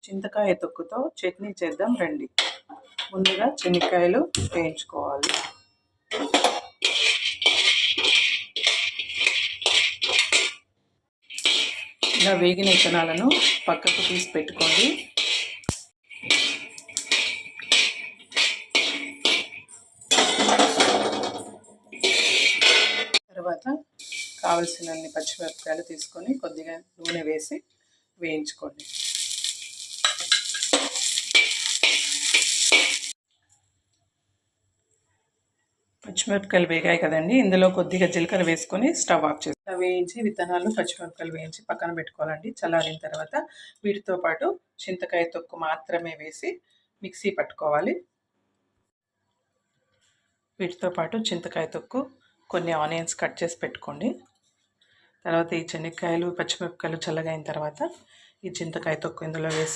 చింతకాయ తొక్కుతో చట్నీ చేద్దాం రండి. ముందుగా చెనిక్కాయలు వేయించుకోవాలి. ఇలా వేగిన విత్తనాలను పక్కకు తీసి పెట్టుకోండి. తర్వాత కావలసినన్ని పచ్చిమిరపకాయలు తీసుకొని కొద్దిగా నూనె వేసి వేయించుకోండి. పచ్చిమిరపకాయలు వేగాయి కదండి, ఇందులో కొద్దిగా జీలకర్ర వేసుకొని స్టవ్ ఆఫ్ చేసి వేయించి విత్తనాలు పచ్చిమిరపకాయలు వేయించి పక్కన పెట్టుకోవాలండి. చల్లారిన తర్వాత వీటితో పాటు చింతకాయ తొక్కు మాత్రమే వేసి మిక్సీ పట్టుకోవాలి. వీటితో పాటు చింతకాయ తొక్కు, కొన్ని ఆనియన్స్ కట్ చేసి పెట్టుకోండి. తర్వాత ఈ చెనిక్కాయలు పచ్చిమిరపకాయలు చల్లగైన తర్వాత ఈ చింతకాయ తొక్కు ఇందులో వేసి